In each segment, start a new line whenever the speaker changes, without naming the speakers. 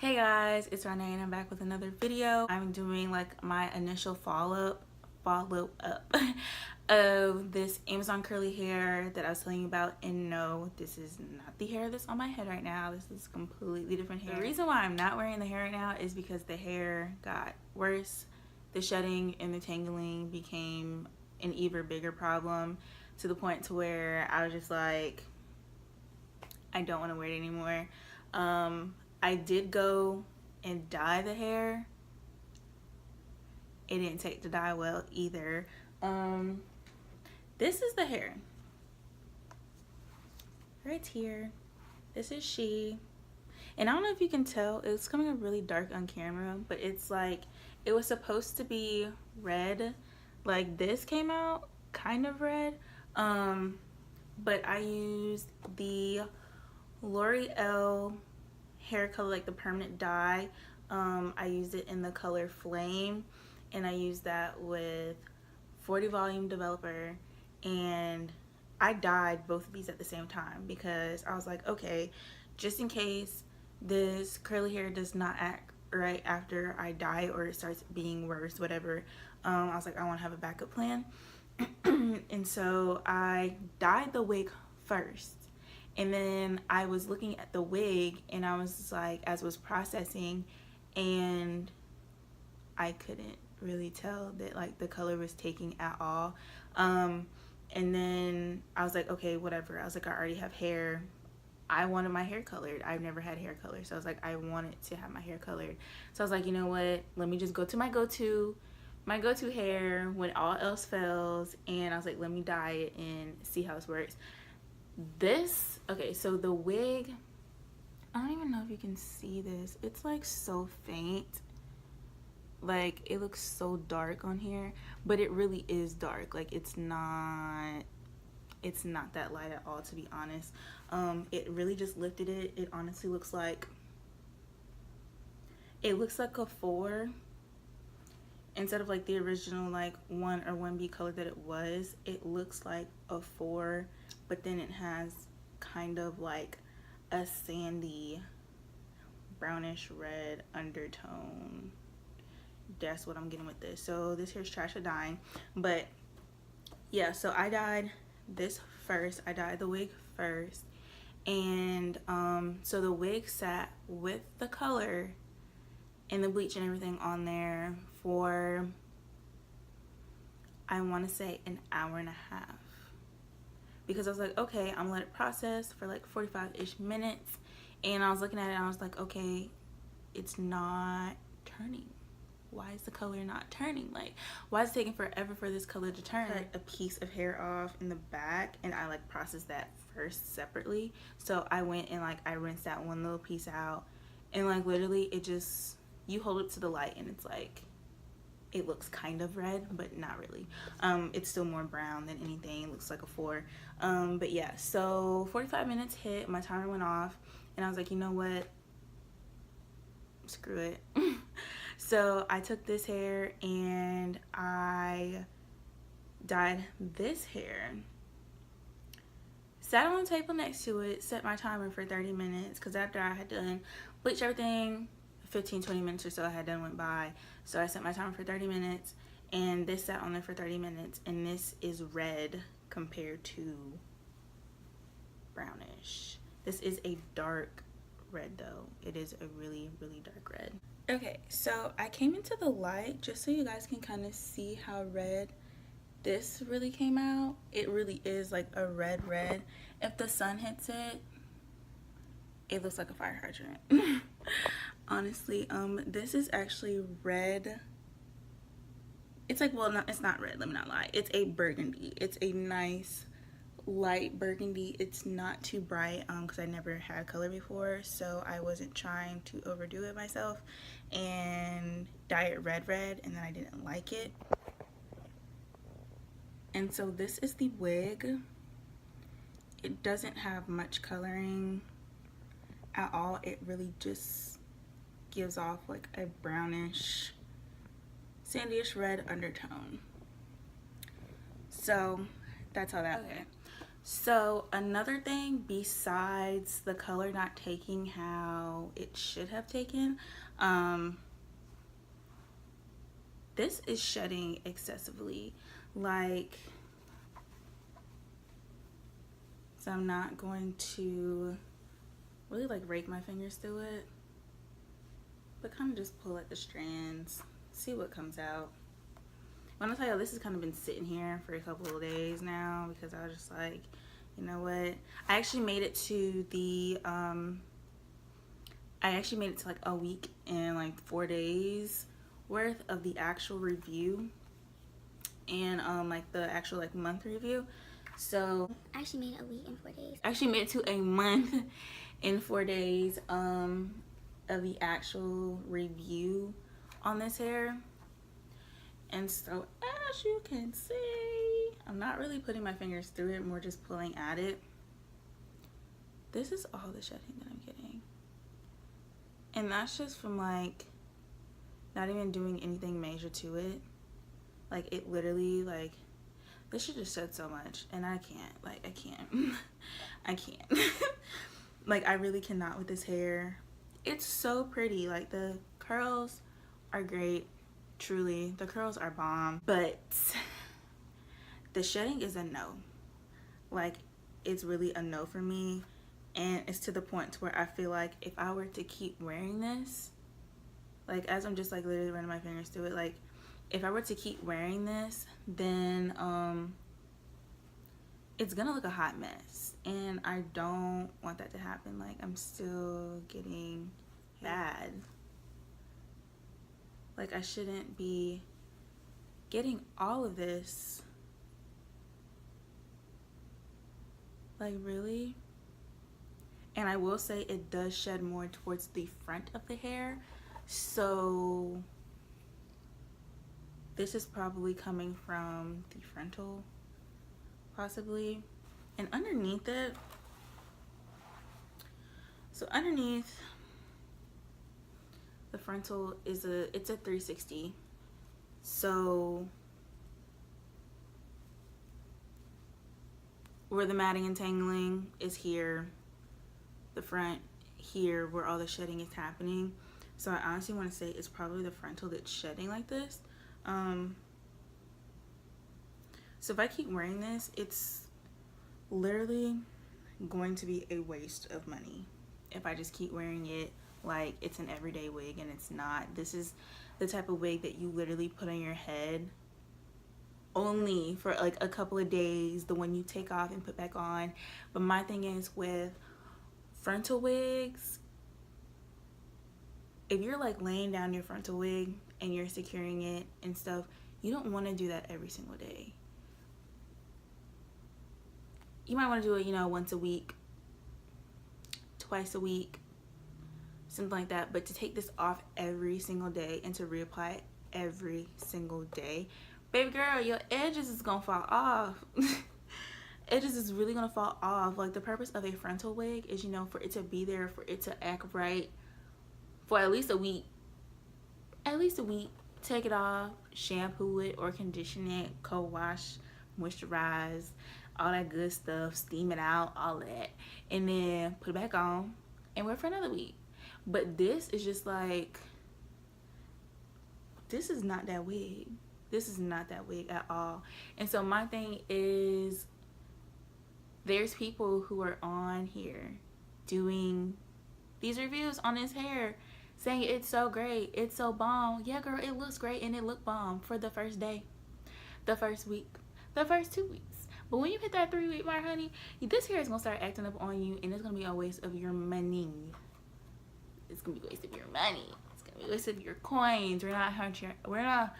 Hey guys, it's Renee and I'm back with another video. I'm doing like my initial follow up of this Amazon curly hair that I was telling you about. And no, this is not the hair that's on my head right now. This is completely different hair. The reason why I'm not wearing the hair right now is because the hair got worse. The shedding and the tangling became an even bigger problem, to the point to where I was just like, I don't want to wear it anymore. I did go and dye the hair. It didn't take the dye well either. This is the hair right here. This is she, and I don't know if you can tell, it's coming up really dark on camera, but it's like, it was supposed to be red. Like this came out kind of red, but I used the L'Oreal hair color, like the permanent dye. I used it in the color Flame, and I used that with 40 volume developer, and I dyed both of these at the same time because I was like, okay, just in case this curly hair does not act right after I dye or it starts being worse, whatever, I was like, I want to have a backup plan. And so I dyed the wig first. And then I was looking at the wig and I was like, as was processing, and I couldn't really tell that like the color was taking at all. And then I was like, okay, whatever. I was like, I already have hair. I wanted my hair colored. I've never had hair color. So I was like, I wanted to have my hair colored. So I was like, you know what? Let me just go to my go-to hair when all else fails. And I was like, let me dye it and see how this works. This, okay, so the wig, I don't even know if you can see this. It's like so faint. Like it looks so dark on here, but it really is dark. Like it's not that light at all, to be honest. It really just lifted it. It honestly looks like, it looks like a 4 instead of like the original like 1 or 1B color that it was. It looks like a 4, but then it has kind of like a sandy brownish red undertone. That's what I'm getting with this. So this hair's trash at dyeing, but yeah, so I dyed this first. I dyed the wig first, and so the wig sat with the color and the bleach and everything on there for, I want to say, an hour and a half, because I was like, okay, I'm gonna let it process for like 45-ish minutes. And I was looking at it and I was like, okay, it's not turning. Why is the color not turning? Like, why is it taking forever for this color to turn? Like a piece of hair off in the back, and I like processed that first separately. So I went and like I rinsed that one little piece out, and like literally it just, you hold it to the light and it's like, it looks kind of red, but not really. It's still more brown than anything. It looks like a 4. But yeah, so 45 minutes hit, my timer went off, and I was like, you know what, screw it. So I took this hair and I dyed this hair, sat on the table next to it, set my timer for 30 minutes, because after I had done bleach everything, 15-20 minutes or so I had done went by. So I set my timer for 30 minutes, and this sat on there for 30 minutes, and this is red compared to brownish. This is a dark red though. It is a really, really dark red. Okay, so I came into the light just so you guys can kind of see how red this really came out. It really is like a red. If the sun hits it, it looks like a fire hydrant. Honestly, this is actually red. It's like, well, no, it's not red, let me not lie. It's a burgundy. It's a nice light burgundy. It's not too bright because I never had color before, so I wasn't trying to overdo it myself and dye it red and then I didn't like it. And so this is the wig. It doesn't have much coloring at all. It really just gives off like a brownish, sandyish red undertone. So that's how that went. So another thing besides the color not taking how it should have taken, this is shedding excessively. Like, so I'm not going to really like rake my fingers through it, but kind of just pull at the strands, see what comes out. When I tell you, this has kind of been sitting here for a couple of days now because I was just like, you know what? I actually made it to the, like a week and like 4 days worth of the actual review and like the actual like month review. So
I actually made it a week and 4 days.
Actually made it to a month and 4 days of the actual review on this hair. And so as you can see, I'm not really putting my fingers through it, more just pulling at it. This is all the shedding that I'm getting. And that's just from like not even doing anything major to it. Like it literally, like this should just shed so much and I can't, like I can't. I can't. Like I really cannot with this hair. It's so pretty, like the curls are great. Truly, the curls are bomb, but the shedding is a no. Like, it's really a no for me, and it's to the point to where I feel like if I were to keep wearing this, like as I'm just like literally running my fingers through it, like if I were to keep wearing this, then it's gonna look a hot mess, and I don't want that to happen. Like I'm still getting bad. Like I shouldn't be getting all of this. Like really? And I will say it does shed more towards the front of the hair. So this is probably coming from the frontal, possibly. And underneath it, so underneath the frontal is it's a 360. So where the matting and tangling is here, the front here where all the shedding is happening. So I honestly want to say it's probably the frontal that's shedding like this. So if I keep wearing this, it's literally going to be a waste of money if I just keep wearing it like it's an everyday wig, and it's not. This is the type of wig that you literally put on your head only for like a couple of days, the one you take off and put back on. But my thing is with frontal wigs, if you're like laying down your frontal wig and you're securing it and stuff, you don't want to do that every single day. You might want to do it, you know, once a week, twice a week, something like that. But to take this off every single day and to reapply it every single day, baby girl, your edges is gonna fall off. Edges is really gonna fall off. Like the purpose of a frontal wig is, you know, for it to be there, for it to act right for at least a week. At least a week. Take it off, shampoo it or condition it, co-wash, moisturize, all that good stuff, steam it out, all that, and then put it back on and wear for another week. But this is just like, this is not that wig. This is not that wig at all. And so my thing is, there's people who are on here doing these reviews on this hair saying it's so great, it's so bomb. Yeah, girl, it looks great and it looked bomb for the first day, the first week, the first 2 weeks. But when you hit that 3-week mark, honey, this hair is gonna start acting up on you, and it's gonna be a waste of your money. It's gonna be a waste of your money. It's gonna be a waste of your coins. We're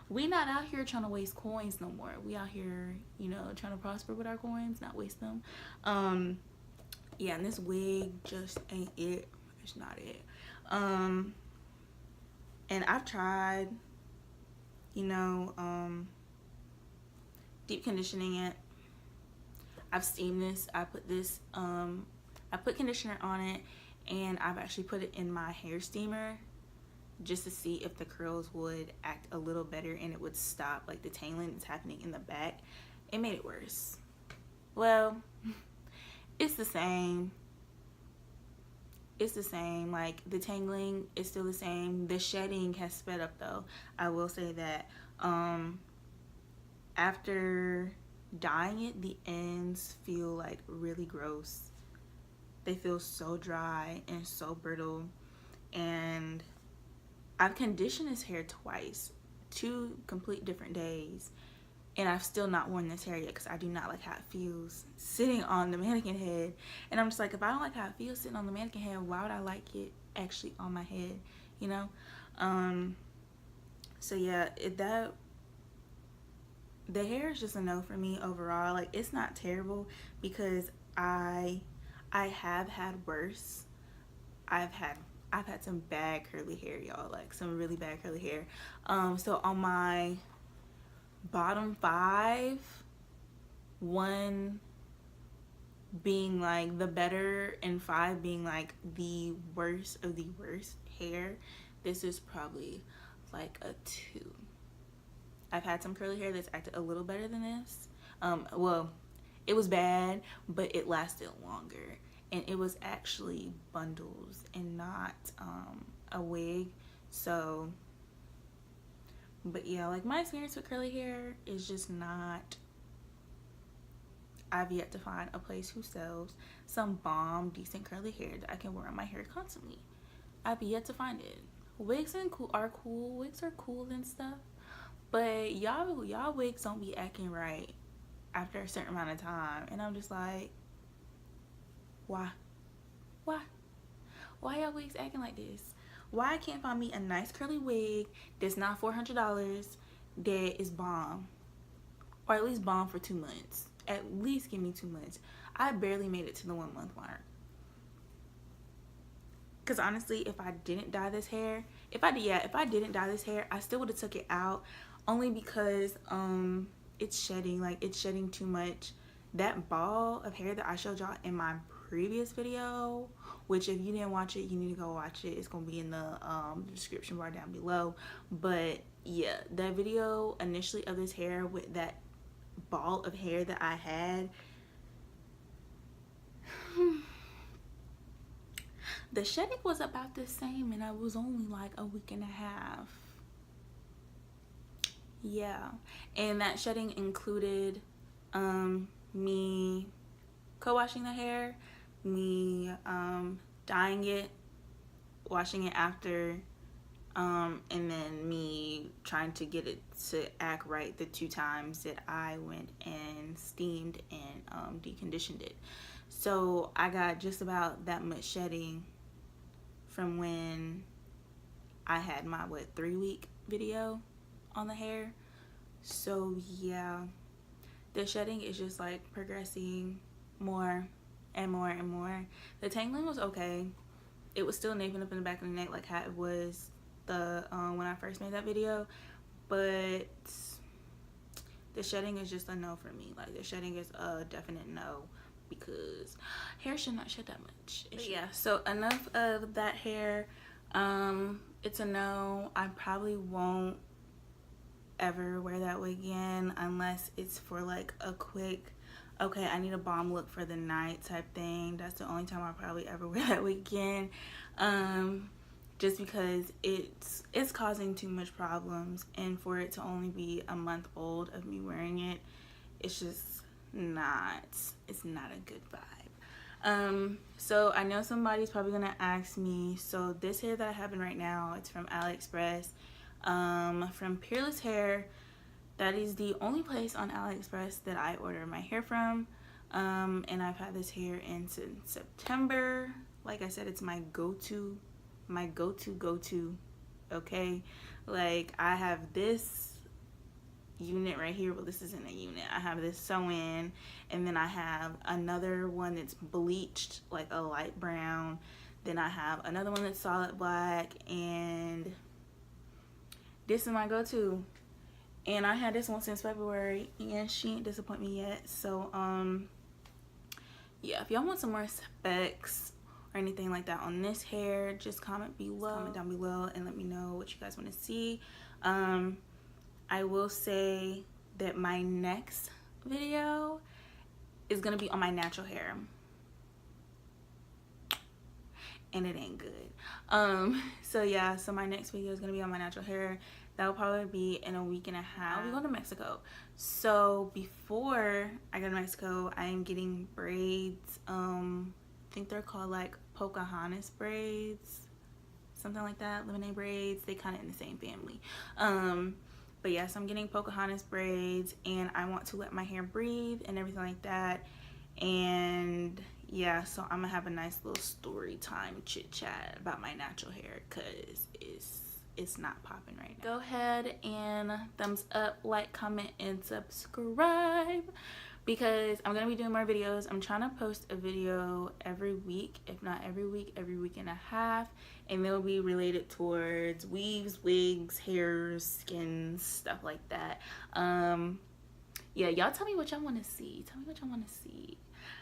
We not out here trying to waste coins no more. We out here, you know, trying to prosper with our coins, not waste them. Yeah, and this wig just ain't it. It's not it. And I've tried, you know, deep conditioning it. I've steamed this. I put this, I put conditioner on it, and I've actually put it in my hair steamer just to see if the curls would act a little better and it would stop like the tangling that's happening in the back. It made it worse. Well, it's the same. It's the same. Like, the tangling is still the same. The shedding has sped up though. I will say that. After dyeing it, the ends feel like really gross. They feel so dry and so brittle. And I've conditioned this hair twice, 2 complete different days, and I've still not worn this hair yet because I do not like how it feels sitting on the mannequin head. And I'm just like, if I don't like how it feels sitting on the mannequin head, why would I like it actually on my head, you know? So yeah, the hair is just a no for me overall. Like, it's not terrible because I have had worse. I've had some bad curly hair, y'all, like some really bad curly hair. So on my bottom 5, 1 being like the better and 5 being like the worst of the worst hair, this is probably like a 2. I've had some curly hair that's acted a little better than this. Well, it was bad, but it lasted longer. And it was actually bundles and not a wig. So, but yeah, like, my experience with curly hair is just not, I've yet to find a place who sells some bomb decent curly hair that I can wear on my hair constantly. I've yet to find it. Wigs are cool. Wigs are cool and stuff, but y'all wigs don't be acting right after a certain amount of time. And I'm just like, why y'all wigs acting like this? Why I can't find me a nice curly wig that's not $400 that is bomb, or at least bomb for 2 months? At least give me 2 months. I barely made it to the 1 month mark. Because honestly, if I didn't dye this hair, if I didn't dye this hair, I still would have took it out, only because it's shedding. Like, it's shedding too much. That ball of hair that I showed y'all in my previous video, which if you didn't watch it, you need to go watch it. It's gonna be in the description bar down below. But yeah, that video initially of this hair with that ball of hair that I had, the shedding was about the same, and I was only like a week and a half. Yeah, and that shedding included me co-washing the hair, me dyeing it, washing it after, and then me trying to get it to act right the 2 times that I went and steamed and deconditioned it. So I got just about that much shedding from when I had my 3-week video on the hair. So yeah, the shedding is just like progressing more and more and more. The tangling was okay. It was still napping up in the back of the neck like how it was when I first made that video, but the shedding is just a no for me. Like, the shedding is a definite no, because hair should not shed that much. Yeah, so enough of that hair. It's a no. I probably won't ever wear that wig again unless it's for like a quick, okay, I need a bomb look for the night type thing. That's the only time I'll probably ever wear that wig again. Just because it's causing too much problems, and for it to only be a month old of me wearing it, it's just not, it's not a good vibe. So I know somebody's probably gonna ask me, so this hair that I have in right now, it's from AliExpress, from Peerless Hair. That is the only place on AliExpress that I order my hair from. And I've had this hair in since September. Like I said, it's my go-to, okay? Like, I have this unit right here. Well, this isn't a unit. I have this sew-in, and then I have another one that's bleached, like a light brown. Then I have another one that's solid black, and this is my go-to. And I had this one since February, and she ain't disappoint me yet. So yeah, if y'all want some more specs or anything like that on this hair, just comment below. Comment down below and let me know what you guys want to see. I will say that my next video is gonna be on my natural hair, and it ain't good. So yeah, so my next video is gonna be on my natural hair. That will probably be in a week and a half. I'll be going to Mexico. So before I go to Mexico, I am getting braids. I think they're called like Pocahontas braids, something like that. Lemonade braids. They kind of in the same family. But yeah, so I'm getting Pocahontas braids, and I want to let my hair breathe and everything like that. And yeah, so I'm gonna have a nice little story time chit chat about my natural hair, because it's not popping right now. Go ahead and thumbs up, like, comment, and subscribe, because I'm gonna be doing more videos. I'm trying to post a video every week, if not every week and a half, and they'll be related towards weaves, wigs, hairs, skin, stuff like that. Yeah, y'all tell me what y'all want to see. Tell me what y'all want to see,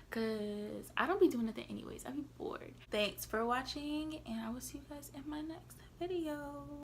because I don't be doing nothing anyways. I be bored. Thanks for watching, and I will see you guys in my next video.